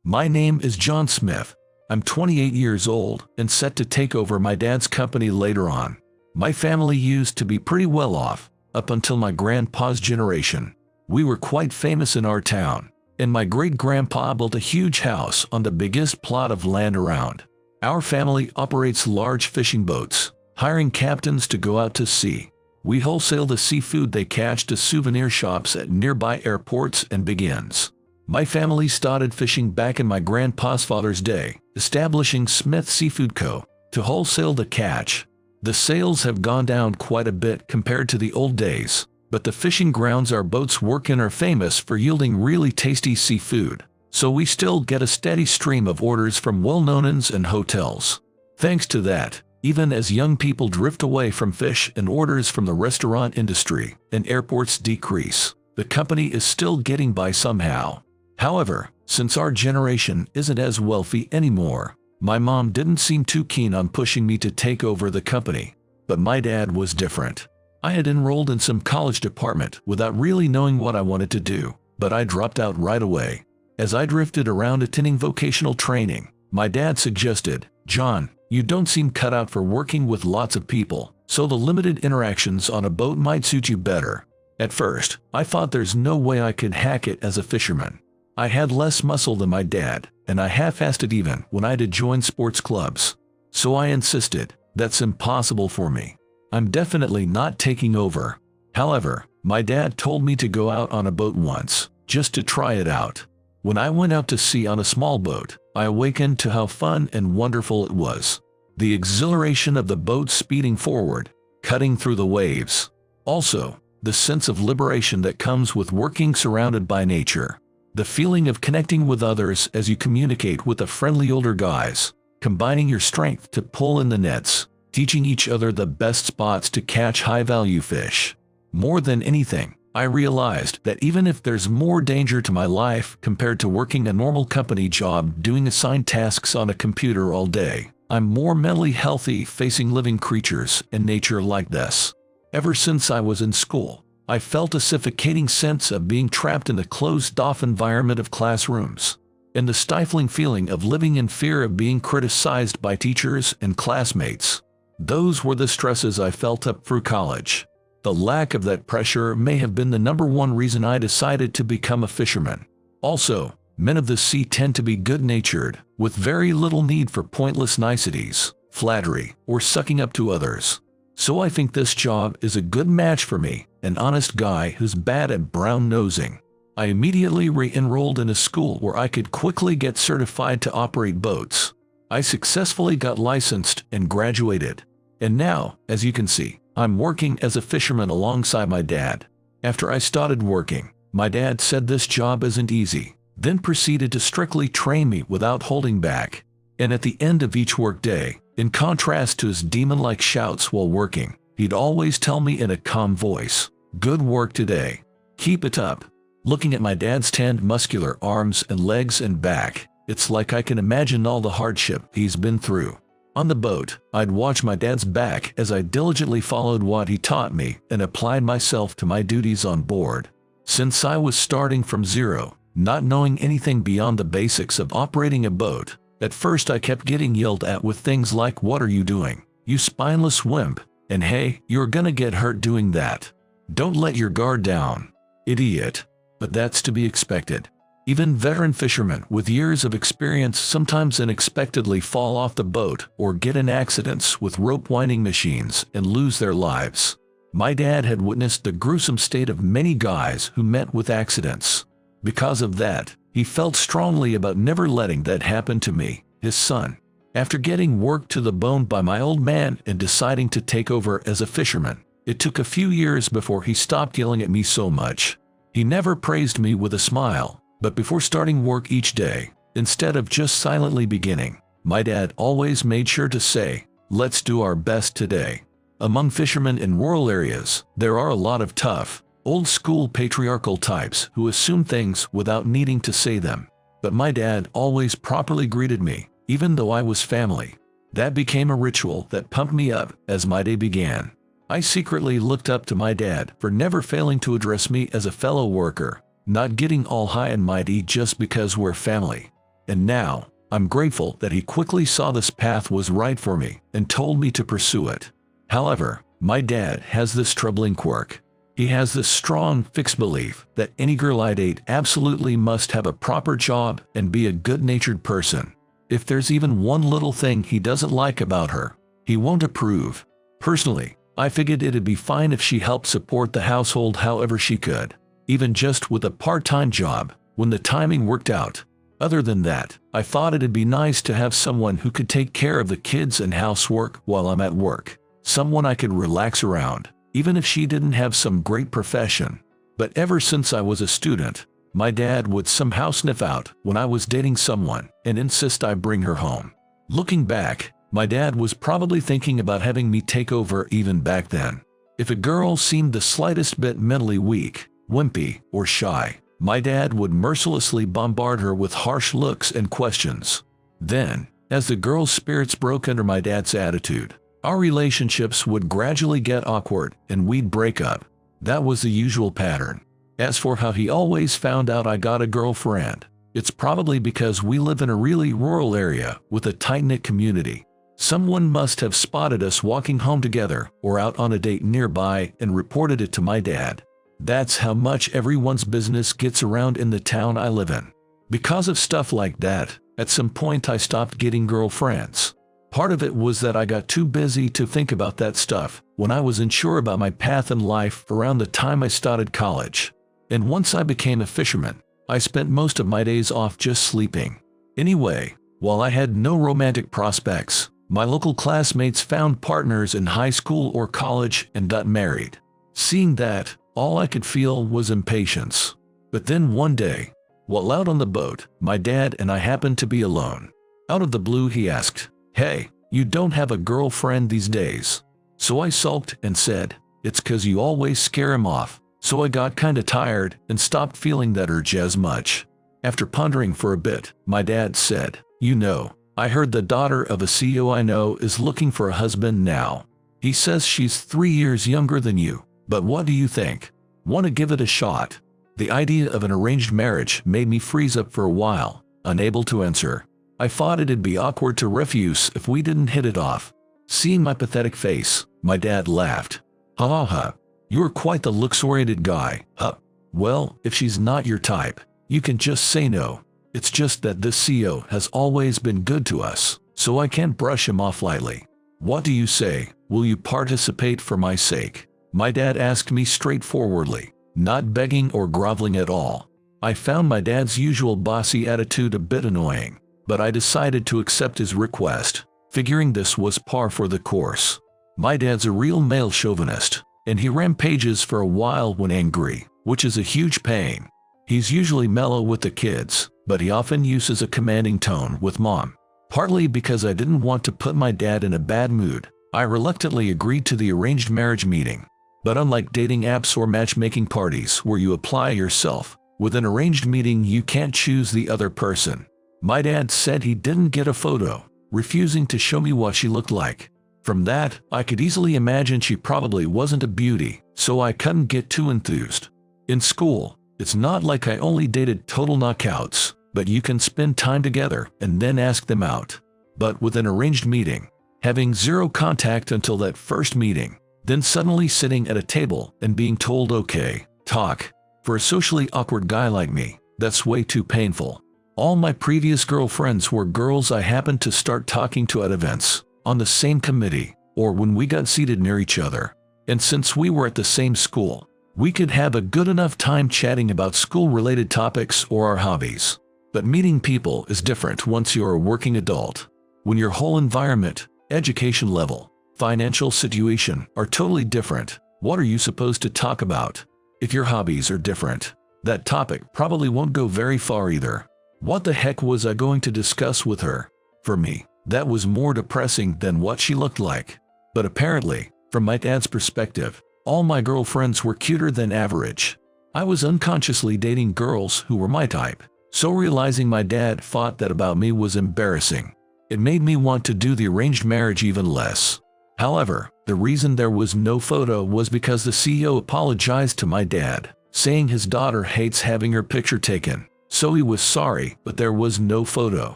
My name is John Smith. I'm 28 years old and set to take over my dad's company later on. My family used to be pretty well off, up until my grandpa's generation. We were quite famous in our town, and my great-grandpa built a huge house on the biggest plot of land around. Our family operates large fishing boats, hiring captains to go out to sea. We wholesale the seafood they catch to souvenir shops at nearby airports and big inns. My family started fishing back in my grandpa's father's day, establishing Smith Seafood Co. to wholesale the catch. The sales have gone down quite a bit compared to the old days, but the fishing grounds our boats work in are famous for yielding really tasty seafood, so we still get a steady stream of orders from well-known inns and hotels. Thanks to that, even as young people drift away from fish and orders from the restaurant industry and airports decrease, the company is still getting by somehow. However, since our generation isn't as wealthy anymore, my mom didn't seem too keen on pushing me to take over the company. But my dad was different. I had enrolled in some college department without really knowing what I wanted to do, but I dropped out right away. As I drifted around attending vocational training, my dad suggested, "John, you don't seem cut out for working with lots of people, so the limited interactions on a boat might suit you better." At first, I thought there's no way I could hack it as a fisherman. I had less muscle than my dad, and I half-assed it even when I did join sports clubs. So I insisted, "That's impossible for me. I'm definitely not taking over." However, my dad told me to go out on a boat once, just to try it out. When I went out to sea on a small boat, I awakened to how fun and wonderful it was. The exhilaration of the boat speeding forward, cutting through the waves. Also, the sense of liberation that comes with working surrounded by nature. The feeling of connecting with others as you communicate with the friendly older guys, combining your strength to pull in the nets, teaching each other the best spots to catch high-value fish. More than anything, I realized that even if there's more danger to my life compared to working a normal company job doing assigned tasks on a computer all day, I'm more mentally healthy facing living creatures and nature like this. Ever since I was in school, I felt a suffocating sense of being trapped in the closed-off environment of classrooms, and the stifling feeling of living in fear of being criticized by teachers and classmates. Those were the stresses I felt up through college. The lack of that pressure may have been the #1 reason I decided to become a fisherman. Also, men of the sea tend to be good-natured, with very little need for pointless niceties, flattery, or sucking up to others. So I think this job is a good match for me, an honest guy who's bad at brown-nosing. I immediately re-enrolled in a school where I could quickly get certified to operate boats. I successfully got licensed and graduated. And now, as you can see, I'm working as a fisherman alongside my dad. After I started working, my dad said this job isn't easy, then proceeded to strictly train me without holding back. And at the end of each workday, in contrast to his demon-like shouts while working, he'd always tell me in a calm voice, "Good work today. Keep it up." Looking at my dad's tanned muscular arms and legs and back, it's like I can imagine all the hardship he's been through. On the boat, I'd watch my dad's back as I diligently followed what he taught me and applied myself to my duties on board. Since I was starting from zero, not knowing anything beyond the basics of operating a boat, at first I kept getting yelled at with things like, "What are you doing? You spineless wimp," and "Hey, you're gonna get hurt doing that. Don't let your guard down, idiot." But that's to be expected. Even veteran fishermen with years of experience sometimes unexpectedly fall off the boat or get in accidents with rope winding machines and lose their lives. My dad had witnessed the gruesome state of many guys who met with accidents. Because of that, he felt strongly about never letting that happen to me, his son. After getting worked to the bone by my old man and deciding to take over as a fisherman, it took a few years before he stopped yelling at me so much. He never praised me with a smile, but before starting work each day, instead of just silently beginning, my dad always made sure to say, "Let's do our best today." Among fishermen in rural areas, there are a lot of tough, old-school patriarchal types who assume things without needing to say them. But my dad always properly greeted me, even though I was family. That became a ritual that pumped me up as my day began. I secretly looked up to my dad for never failing to address me as a fellow worker, not getting all high and mighty just because we're family. And now, I'm grateful that he quickly saw this path was right for me and told me to pursue it. However, my dad has this troubling quirk. He has this strong, fixed belief that any girl I date absolutely must have a proper job and be a good-natured person. If there's even one little thing he doesn't like about her, he won't approve. Personally, I figured it'd be fine if she helped support the household however she could, even just with a part-time job, when the timing worked out. Other than that, I thought it'd be nice to have someone who could take care of the kids and housework while I'm at work. Someone I could relax around, even if she didn't have some great profession. But ever since I was a student, my dad would somehow sniff out when I was dating someone and insist I bring her home. Looking back, my dad was probably thinking about having me take over even back then. If a girl seemed the slightest bit mentally weak, wimpy, or shy, my dad would mercilessly bombard her with harsh looks and questions. Then, as the girl's spirits broke under my dad's attitude, our relationships would gradually get awkward and we'd break up. That was the usual pattern. As for how he always found out I got a girlfriend, it's probably because we live in a really rural area with a tight-knit community. Someone must have spotted us walking home together or out on a date nearby and reported it to my dad. That's how much everyone's business gets around in the town I live in. Because of stuff like that, at some point I stopped getting girlfriends. Part of it was that I got too busy to think about that stuff when I was unsure about my path in life around the time I started college. And once I became a fisherman, I spent most of my days off just sleeping. Anyway, while I had no romantic prospects, my local classmates found partners in high school or college and got married. Seeing that, all I could feel was impatience. But then one day, while out on the boat, my dad and I happened to be alone. Out of the blue he asked, "Hey, you don't have a girlfriend these days?" So I sulked and said, "It's 'cause you always scare him off." So I got kinda tired and stopped feeling that urge as much. After pondering for a bit, my dad said, "You know, I heard the daughter of a CEO I know is looking for a husband now. He says she's 3 years younger than you, but what do you think? Want to give it a shot?" The idea of an arranged marriage made me freeze up for a while, unable to answer. I thought it'd be awkward to refuse if we didn't hit it off. Seeing my pathetic face, my dad laughed. "Ha ha ha. You're quite the looks-oriented guy, huh? Well, if she's not your type, you can just say no. It's just that this CEO has always been good to us, so I can't brush him off lightly. What do you say? Will you participate for my sake?" My dad asked me straightforwardly, not begging or groveling at all. I found my dad's usual bossy attitude a bit annoying, but I decided to accept his request, figuring this was par for the course. My dad's a real male chauvinist, and he rampages for a while when angry, which is a huge pain. He's usually mellow with the kids, but he often uses a commanding tone with Mom. Partly because I didn't want to put my dad in a bad mood, I reluctantly agreed to the arranged marriage meeting. But unlike dating apps or matchmaking parties where you apply yourself, with an arranged meeting you can't choose the other person. My dad said he didn't get a photo, refusing to show me what she looked like. From that, I could easily imagine she probably wasn't a beauty, so I couldn't get too enthused. In school, it's not like I only dated total knockouts, but you can spend time together and then ask them out. But with an arranged meeting, having zero contact until that first meeting, then suddenly sitting at a table and being told okay, talk. For a socially awkward guy like me, that's way too painful. All my previous girlfriends were girls I happened to start talking to at events, on the same committee, or when we got seated near each other. And since we were at the same school, we could have a good enough time chatting about school-related topics or our hobbies. But meeting people is different once you're a working adult. When your whole environment, education level, financial situation are totally different, what are you supposed to talk about? If your hobbies are different, that topic probably won't go very far either. What the heck was I going to discuss with her? For me, that was more depressing than what she looked like. But apparently, from my dad's perspective, all my girlfriends were cuter than average. I was unconsciously dating girls who were my type, so realizing my dad thought that about me was embarrassing. It made me want to do the arranged marriage even less. However, the reason there was no photo was because the CEO apologized to my dad, saying his daughter hates having her picture taken, Zoe was sorry, but there was no photo.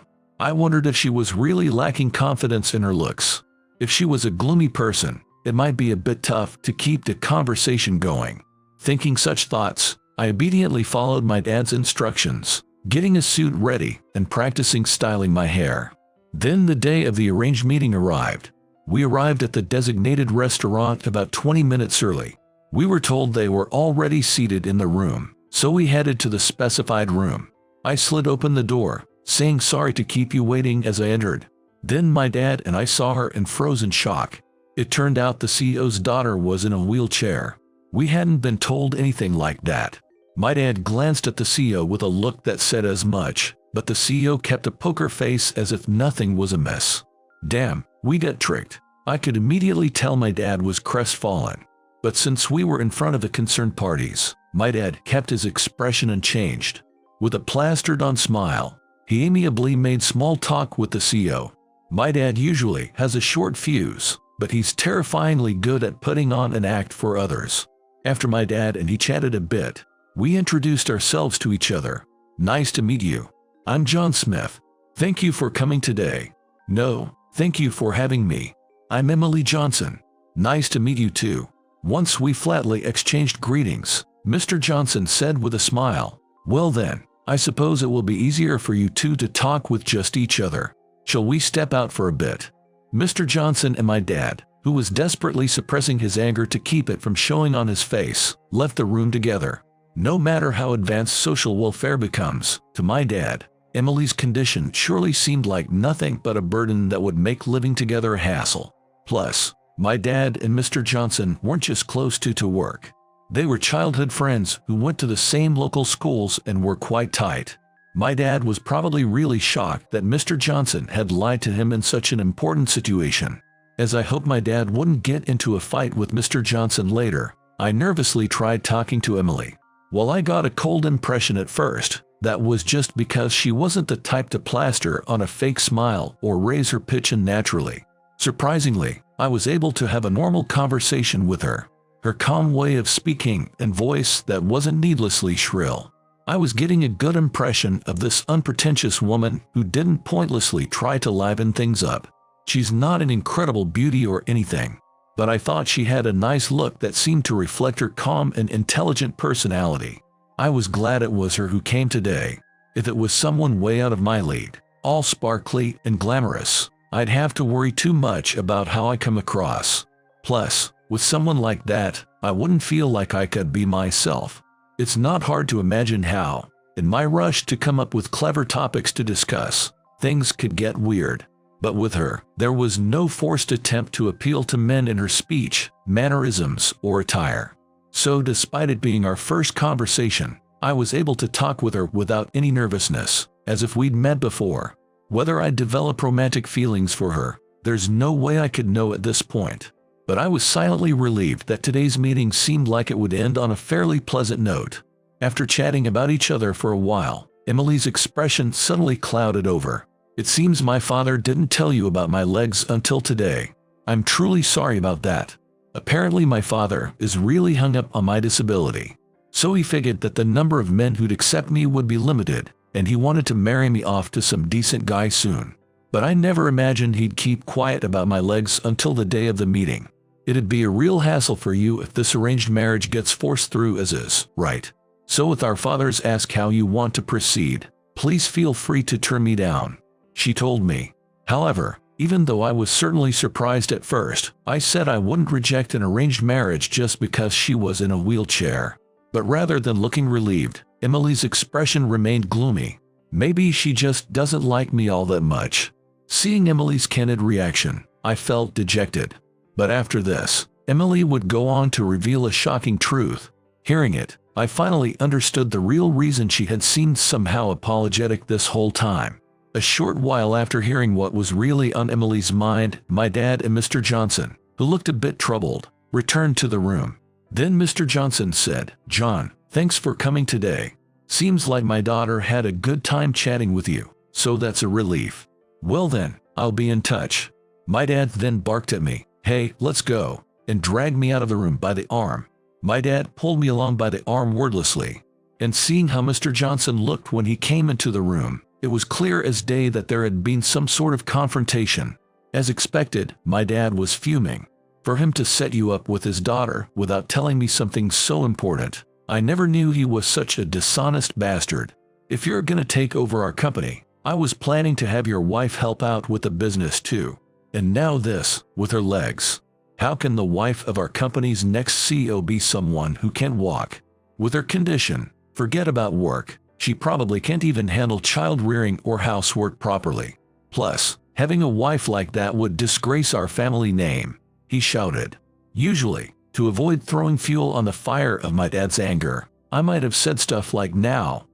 I wondered if she was really lacking confidence in her looks. If she was a gloomy person, it might be a bit tough to keep the conversation going. Thinking such thoughts, I obediently followed my dad's instructions, getting a suit ready and practicing styling my hair. Then the day of the arranged meeting arrived. We arrived at the designated restaurant about 20 minutes early. We were told they were already seated in the room, so we headed to the specified room. I slid open the door, saying sorry to keep you waiting as I entered. Then my dad and I saw her in frozen shock. It turned out the CEO's daughter was in a wheelchair. We hadn't been told anything like that. My dad glanced at the CEO with a look that said as much, but the CEO kept a poker face as if nothing was amiss. Damn, we got tricked. I could immediately tell my dad was crestfallen. But since we were in front of the concerned parties, my dad kept his expression unchanged. With a plastered-on smile, he amiably made small talk with the CEO. My dad usually has a short fuse, but he's terrifyingly good at putting on an act for others. After my dad and he chatted a bit, we introduced ourselves to each other. Nice to meet you. I'm John Smith. Thank you for coming today. No, thank you for having me. I'm Emily Johnson. Nice to meet you too. Once we flatly exchanged greetings, Mr. Johnson said with a smile, well then, I suppose it will be easier for you two to talk with just each other. Shall we step out for a bit? Mr. Johnson and my dad, who was desperately suppressing his anger to keep it from showing on his face, left the room together. No matter how advanced social welfare becomes, to my dad, Emily's condition surely seemed like nothing but a burden that would make living together a hassle. Plus, my dad and Mr. Johnson weren't just close to work. They were childhood friends who went to the same local schools and were quite tight. My dad was probably really shocked that Mr. Johnson had lied to him in such an important situation. As I hoped my dad wouldn't get into a fight with Mr. Johnson later, I nervously tried talking to Emily. While I got a cold impression at first, that was just because she wasn't the type to plaster on a fake smile or raise her pitch unnaturally. Surprisingly, I was able to have a normal conversation with her. Her calm way of speaking and voice that wasn't needlessly shrill. I was getting a good impression of this unpretentious woman who didn't pointlessly try to liven things up. She's not an incredible beauty or anything, but I thought she had a nice look that seemed to reflect her calm and intelligent personality. I was glad it was her who came today. If it was someone way out of my league, all sparkly and glamorous, I'd have to worry too much about how I come across. Plus, with someone like that, I wouldn't feel like I could be myself. It's not hard to imagine how, in my rush to come up with clever topics to discuss, things could get weird. But with her, there was no forced attempt to appeal to men in her speech, mannerisms, or attire. So despite it being our first conversation, I was able to talk with her without any nervousness, as if we'd met before. Whether I'd develop romantic feelings for her, there's no way I could know at this point. But I was silently relieved that today's meeting seemed like it would end on a fairly pleasant note. After chatting about each other for a while, Emily's expression suddenly clouded over. It seems my father didn't tell you about my legs until today. I'm truly sorry about that. Apparently my father is really hung up on my disability. So he figured that the number of men who'd accept me would be limited, and he wanted to marry me off to some decent guy soon. But I never imagined he'd keep quiet about my legs until the day of the meeting. It'd be a real hassle for you if this arranged marriage gets forced through as is, right? So with our fathers ask how you want to proceed, please feel free to turn me down, she told me. However, even though I was certainly surprised at first, I said I wouldn't reject an arranged marriage just because she was in a wheelchair. But rather than looking relieved, Emily's expression remained gloomy. Maybe she just doesn't like me all that much. Seeing Emily's candid reaction, I felt dejected. But after this, Emily would go on to reveal a shocking truth. Hearing it, I finally understood the real reason she had seemed somehow apologetic this whole time. A short while after hearing what was really on Emily's mind, my dad and Mr. Johnson, who looked a bit troubled, returned to the room. Then Mr. Johnson said, "John, thanks for coming today. Seems like my daughter had a good time chatting with you, so that's a relief. Well then, I'll be in touch." My dad then barked at me, "Hey, let's go," and dragged me out of the room by the arm. My dad pulled me along by the arm wordlessly. And seeing how Mr. Johnson looked when he came into the room, it was clear as day that there had been some sort of confrontation. As expected, my dad was fuming. For him to set you up with his daughter without telling me something so important. I never knew he was such a dishonest bastard. If you're gonna take over our company, I was planning to have your wife help out with the business too. And now this, with her legs. How can the wife of our company's next CEO be someone who can't walk? With her condition, forget about work, she probably can't even handle child-rearing or housework properly. Plus, having a wife like that would disgrace our family name, he shouted. Usually, to avoid throwing fuel on the fire of my dad's anger, I might have said stuff like now,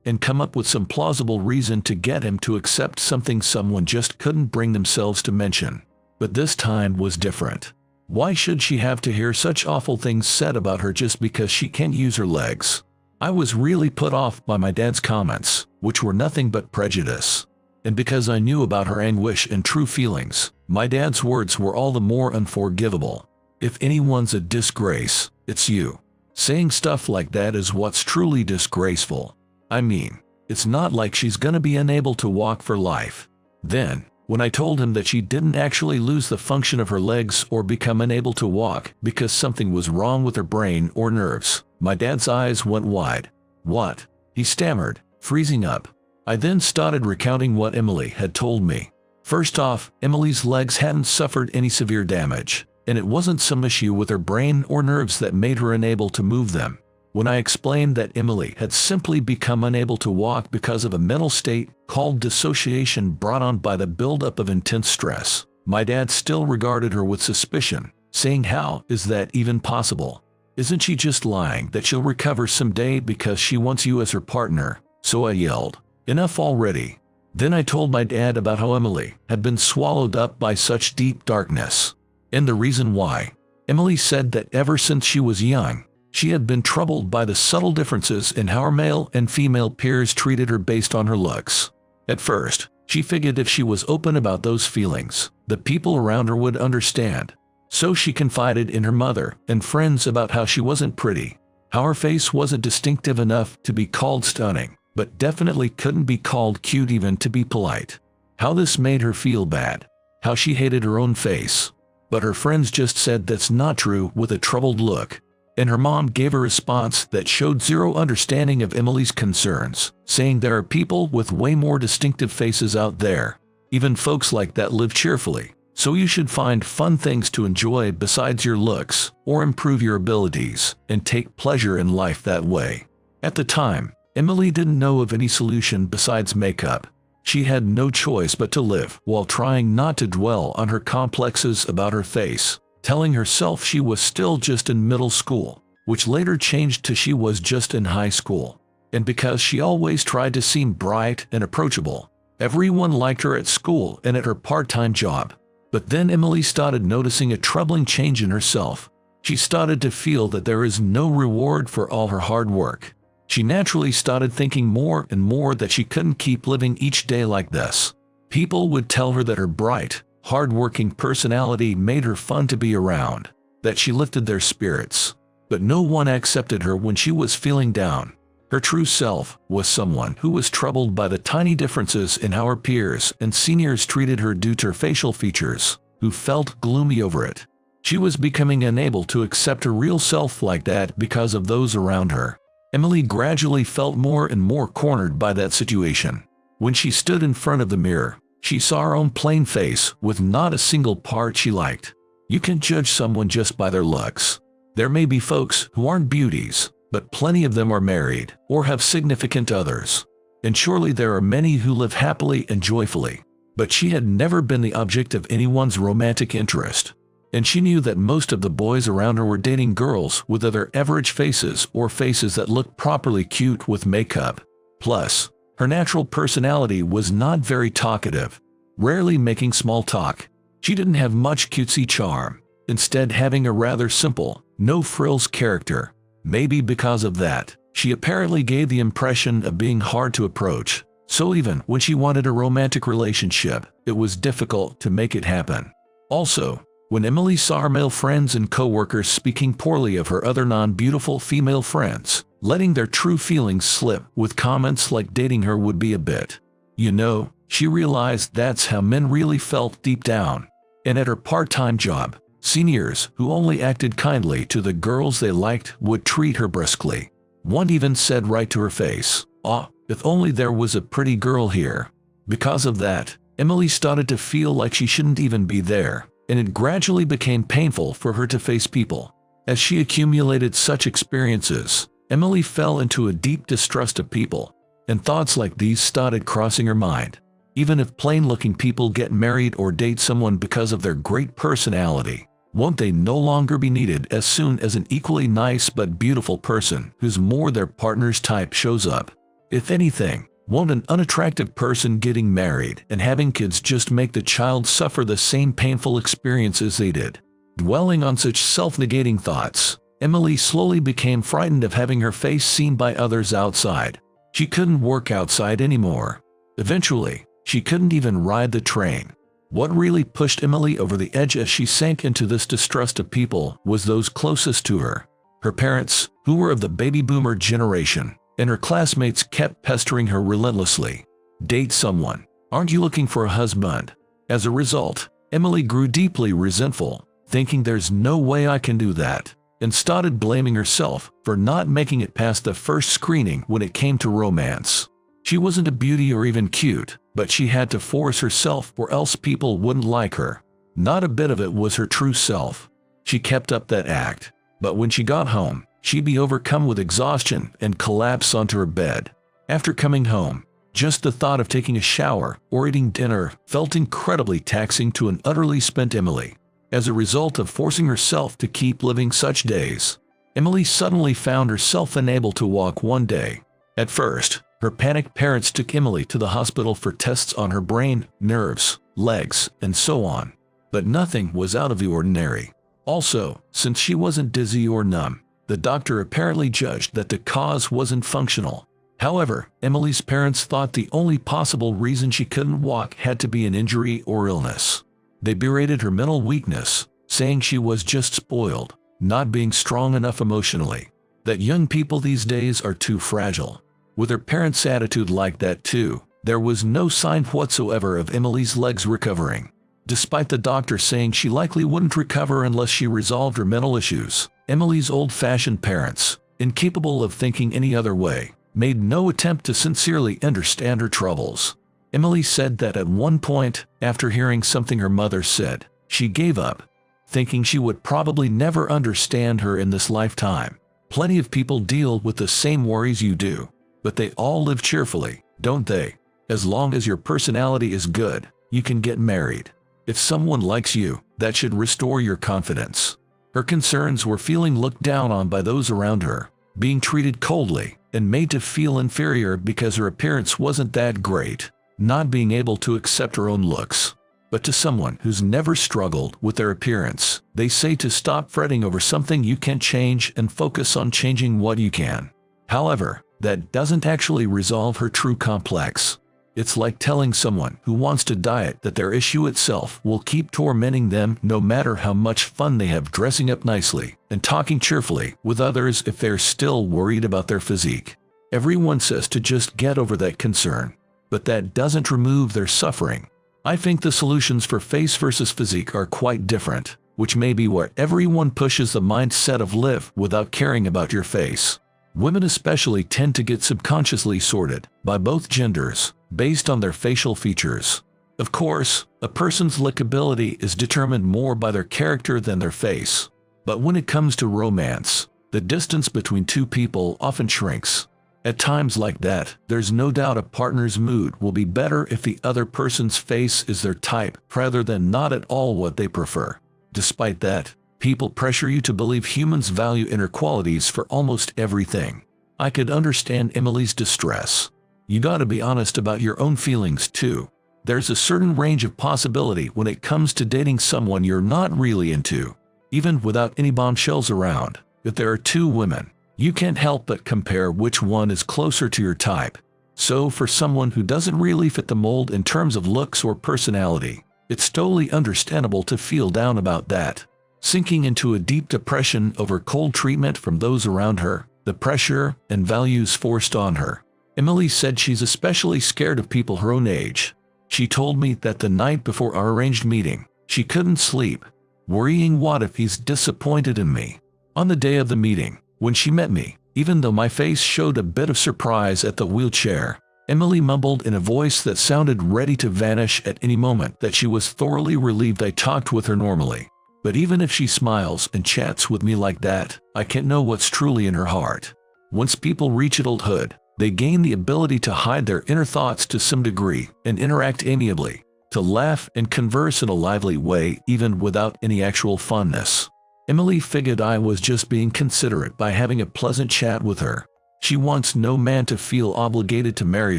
and come up with some plausible reason to get him to accept something someone just couldn't bring themselves to mention. But this time was different. Why should she have to hear such awful things said about her just because she can't use her legs? I was really put off by my dad's comments, which were nothing but prejudice. And because I knew about her anguish and true feelings, my dad's words were all the more unforgivable. If anyone's a disgrace, it's you. Saying stuff like that is what's truly disgraceful. I mean, it's not like she's gonna be unable to walk for life. Then, when I told him that she didn't actually lose the function of her legs or become unable to walk because something was wrong with her brain or nerves, my dad's eyes went wide. What? He stammered, freezing up. I then started recounting what Emily had told me. First off, Emily's legs hadn't suffered any severe damage, and it wasn't some issue with her brain or nerves that made her unable to move them. When I explained that Emily had simply become unable to walk because of a mental state called dissociation brought on by the buildup of intense stress, my dad still regarded her with suspicion, saying, "How is that even possible? Isn't she just lying that she'll recover someday because she wants you as her partner?" So I yelled, "Enough already." Then I told my dad about how Emily had been swallowed up by such deep darkness. And the reason why. Emily said that ever since she was young, she had been troubled by the subtle differences in how her male and female peers treated her based on her looks. At first, she figured if she was open about those feelings, the people around her would understand. So she confided in her mother and friends about how she wasn't pretty, how her face wasn't distinctive enough to be called stunning, but definitely couldn't be called cute even to be polite. How this made her feel bad. How she hated her own face. But her friends just said that's not true with a troubled look. And her mom gave a response that showed zero understanding of Emily's concerns, saying there are people with way more distinctive faces out there. Even folks like that live cheerfully. So you should find fun things to enjoy besides your looks, or improve your abilities, and take pleasure in life that way. At the time, Emily didn't know of any solution besides makeup. She had no choice but to live while trying not to dwell on her complexes about her face, telling herself she was still just in middle school, which later changed to she was just in high school. And because she always tried to seem bright and approachable, everyone liked her at school and at her part-time job. But then Emily started noticing a troubling change in herself. She started to feel that there is no reward for all her hard work. She naturally started thinking more and more that she couldn't keep living each day like this. People would tell her that her bright, hard-working personality made her fun to be around, that she lifted their spirits. But no one accepted her when she was feeling down. Her true self was someone who was troubled by the tiny differences in how her peers and seniors treated her due to her facial features, who felt gloomy over it. She was becoming unable to accept her real self like that because of those around her. Emily gradually felt more and more cornered by that situation. When she stood in front of the mirror, she saw her own plain face with not a single part she liked. You can judge someone just by their looks. There may be folks who aren't beauties, but plenty of them are married or have significant others. And surely there are many who live happily and joyfully. But she had never been the object of anyone's romantic interest. And she knew that most of the boys around her were dating girls with either average faces or faces that looked properly cute with makeup. Plus, her natural personality was not very talkative, rarely making small talk. She didn't have much cutesy charm, instead having a rather simple, no-frills character. Maybe because of that, she apparently gave the impression of being hard to approach. So even when she wanted a romantic relationship, it was difficult to make it happen. Also, When Emily saw her male friends and co-workers speaking poorly of her other non-beautiful female friends, letting their true feelings slip with comments like dating her would be a bit. You know, she realized that's how men really felt deep down. And at her part-time job, seniors who only acted kindly to the girls they liked would treat her brusquely. One even said right to her face, "Ah, if only there was a pretty girl here." Because of that, Emily started to feel like she shouldn't even be there, and it gradually became painful for her to face people. As she accumulated such experiences, Emily fell into a deep distrust of people, and thoughts like these started crossing her mind. Even if plain-looking people get married or date someone because of their great personality, won't they no longer be needed as soon as an equally nice but beautiful person who's more their partner's type shows up? If anything, won't an unattractive person getting married and having kids just make the child suffer the same painful experiences they did? Dwelling on such self-negating thoughts, Emily slowly became frightened of having her face seen by others outside. She couldn't work outside anymore. Eventually, she couldn't even ride the train. What really pushed Emily over the edge as she sank into this distrust of people was those closest to her. Her parents, who were of the baby boomer generation, and her classmates kept pestering her relentlessly. "Date someone. Aren't you looking for a husband?" As a result, Emily grew deeply resentful, thinking there's no way I can do that, and started blaming herself for not making it past the first screening when it came to romance. She wasn't a beauty or even cute, but she had to force herself or else people wouldn't like her. Not a bit of it was her true self. She kept up that act, but when she got home, she'd be overcome with exhaustion and collapse onto her bed. After coming home, just the thought of taking a shower or eating dinner felt incredibly taxing to an utterly spent Emily. As a result of forcing herself to keep living such days, Emily suddenly found herself unable to walk one day. At first, her panicked parents took Emily to the hospital for tests on her brain, nerves, legs, and so on. But nothing was out of the ordinary. Also, since she wasn't dizzy or numb, the doctor apparently judged that the cause wasn't functional. However, Emily's parents thought the only possible reason she couldn't walk had to be an injury or illness. They berated her mental weakness, saying she was just spoiled, not being strong enough emotionally, that young people these days are too fragile. With her parents' attitude like that too, there was no sign whatsoever of Emily's legs recovering. Despite the doctor saying she likely wouldn't recover unless she resolved her mental issues, Emily's old-fashioned parents, incapable of thinking any other way, made no attempt to sincerely understand her troubles. Emily said that at one point, after hearing something her mother said, she gave up, thinking she would probably never understand her in this lifetime. Plenty of people deal with the same worries you do, but they all live cheerfully, don't they? As long as your personality is good, you can get married. If someone likes you, that should restore your confidence. Her concerns were feeling looked down on by those around her, being treated coldly, and made to feel inferior because her appearance wasn't that great, not being able to accept her own looks. But to someone who's never struggled with their appearance, they say to stop fretting over something you can't change and focus on changing what you can. However, that doesn't actually resolve her true complex. It's like telling someone who wants to diet that their issue itself will keep tormenting them no matter how much fun they have dressing up nicely and talking cheerfully with others if they're still worried about their physique. Everyone says to just get over that concern, but that doesn't remove their suffering. I think the solutions for face versus physique are quite different, which may be where everyone pushes the mindset of live without caring about your face. Women especially tend to get subconsciously sorted by both genders based on their facial features. Of course, a person's likability is determined more by their character than their face. But when it comes to romance, the distance between two people often shrinks. At times like that, there's no doubt a partner's mood will be better if the other person's face is their type rather than not at all what they prefer. Despite that, people pressure you to believe humans value inner qualities for almost everything. I could understand Emily's distress. You gotta be honest about your own feelings too. There's a certain range of possibility when it comes to dating someone you're not really into. Even without any bombshells around, if there are two women, you can't help but compare which one is closer to your type. So for someone who doesn't really fit the mold in terms of looks or personality, It's totally understandable to feel down about that. Sinking into a deep depression over cold treatment from those around her, the pressure and values forced on her. Emily said she's especially scared of people her own age. She told me that the night before our arranged meeting, she couldn't sleep, worrying what if he's disappointed in me. On the day of the meeting, when she met me, even though my face showed a bit of surprise at the wheelchair, Emily mumbled in a voice that sounded ready to vanish at any moment that she was thoroughly relieved I talked with her normally. But even if she smiles and chats with me like that, I can't know what's truly in her heart. Once people reach adulthood, they gain the ability to hide their inner thoughts to some degree and interact amiably, to laugh and converse in a lively way even without any actual fondness. Emily figured I was just being considerate by having a pleasant chat with her. She wants no man to feel obligated to marry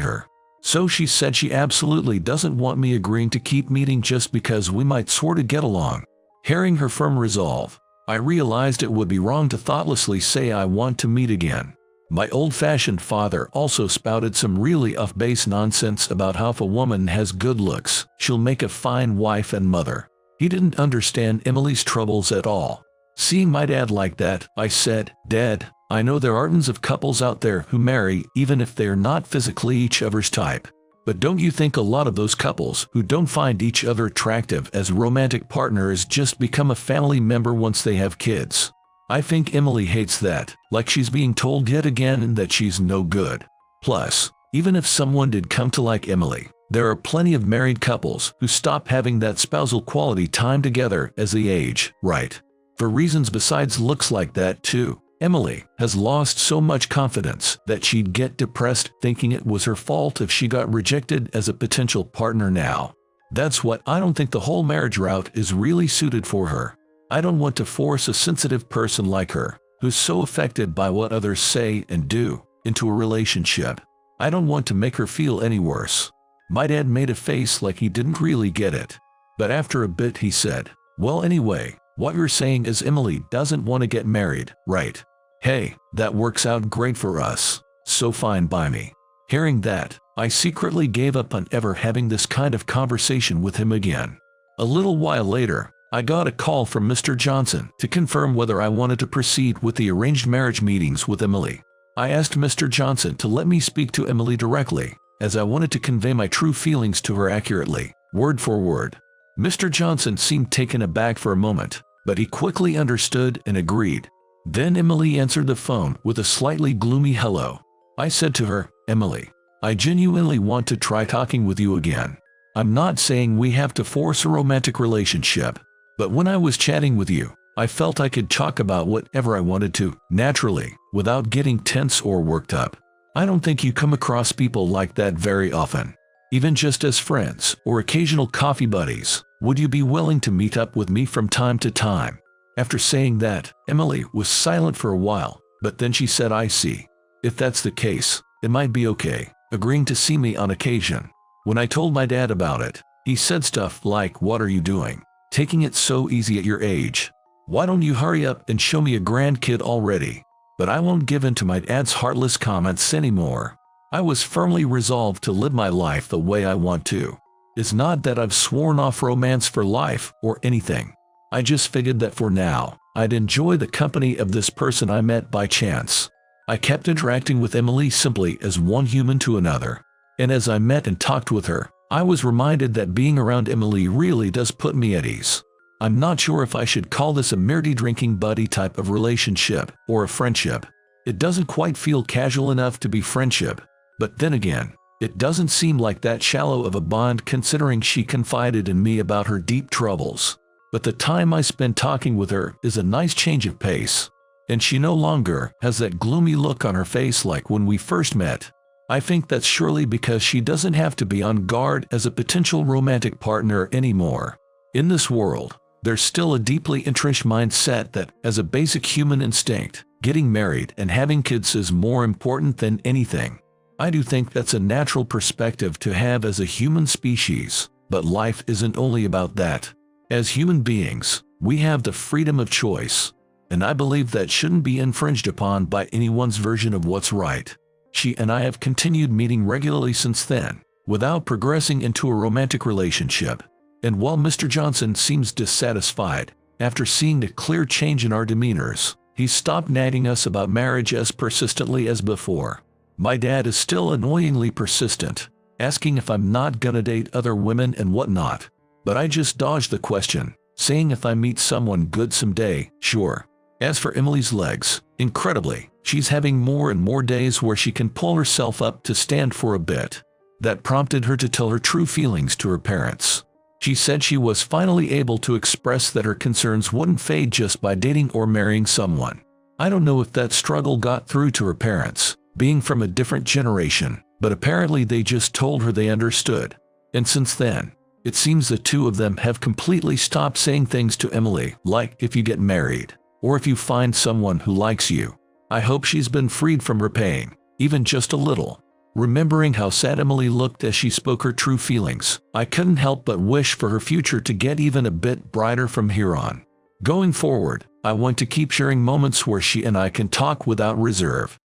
her. So she said she absolutely doesn't want me agreeing to keep meeting just because we might sort of get along. Hearing her firm resolve, I realized it would be wrong to thoughtlessly say I want to meet again. My old-fashioned father also spouted some really off-base nonsense about how if a woman has good looks, she'll make a fine wife and mother. He didn't understand Emily's troubles at all. Seeing my dad like that, I said, "Dad, I know there are tons of couples out there who marry even if they're not physically each other's type. But don't you think a lot of those couples who don't find each other attractive as romantic partners just become a family member once they have kids?" I think Emily hates that, like she's being told yet again that she's no good. Plus, even if someone did come to like Emily, there are plenty of married couples who stop having that spousal quality time together as they age, right? For reasons besides looks like that too. Emily has lost so much confidence that she'd get depressed thinking it was her fault if she got rejected as a potential partner now. That's what I don't think the whole marriage route is really suited for her. I don't want to force a sensitive person like her, who's so affected by what others say and do, into a relationship. I don't want to make her feel any worse. My dad made a face like he didn't really get it. But after a bit he said, "Well anyway, what you're saying is Emily doesn't want to get married, right? Hey, that works out great for us. So fine by me." Hearing that, I secretly gave up on ever having this kind of conversation with him again. A little while later, I got a call from Mr. Johnson to confirm whether I wanted to proceed with the arranged marriage meetings with Emily. I asked Mr. Johnson to let me speak to Emily directly, as I wanted to convey my true feelings to her accurately, word for word. Mr. Johnson seemed taken aback for a moment, but he quickly understood and agreed. Then Emily answered the phone with a slightly gloomy hello. I said to her, "Emily, I genuinely want to try talking with you again. I'm not saying we have to force a romantic relationship, but when I was chatting with you, I felt I could talk about whatever I wanted to, naturally, without getting tense or worked up. I don't think you come across people like that very often. Even just as friends or occasional coffee buddies, would you be willing to meet up with me from time to time?" After saying that, Emily was silent for a while, but then she said, "I see. If that's the case, it might be okay, agreeing to see me on occasion." When I told my dad about it, he said stuff like, "What are you doing? Taking it so easy at your age? Why don't you hurry up and show me a grandkid already?" But I won't give in to my dad's heartless comments anymore. I was firmly resolved to live my life the way I want to. It's not that I've sworn off romance for life or anything. I just figured that for now, I'd enjoy the company of this person I met by chance. I kept interacting with Emily simply as one human to another. And as I met and talked with her, I was reminded that being around Emily really does put me at ease. I'm not sure if I should call this a merely drinking buddy type of relationship or a friendship. It doesn't quite feel casual enough to be friendship, but then again, it doesn't seem like that shallow of a bond considering she confided in me about her deep troubles. But the time I spent talking with her is a nice change of pace, and she no longer has that gloomy look on her face like when we first met. I think that's surely because she doesn't have to be on guard as a potential romantic partner anymore. In this world, there's still a deeply entrenched mindset that, as a basic human instinct, getting married and having kids is more important than anything. I do think that's a natural perspective to have as a human species, but life isn't only about that. As human beings, we have the freedom of choice, and I believe that shouldn't be infringed upon by anyone's version of what's right. She and I have continued meeting regularly since then, without progressing into a romantic relationship. And while Mr. Johnson seems dissatisfied, after seeing the clear change in our demeanors, he stopped nagging us about marriage as persistently as before. My dad is still annoyingly persistent, asking if I'm not gonna date other women and whatnot. But I just dodged the question, saying if I meet someone good someday, sure. As for Emily's legs, incredibly, she's having more and more days where she can pull herself up to stand for a bit. That prompted her to tell her true feelings to her parents. She said she was finally able to express that her concerns wouldn't fade just by dating or marrying someone. I don't know if that struggle got through to her parents, being from a different generation, but apparently they just told her they understood. And since then, it seems the two of them have completely stopped saying things to Emily, like if you get married, or if you find someone who likes you. I hope she's been freed from repaying, even just a little. Remembering how sad Emily looked as she spoke her true feelings, I couldn't help but wish for her future to get even a bit brighter from here on. Going forward, I want to keep sharing moments where she and I can talk without reserve.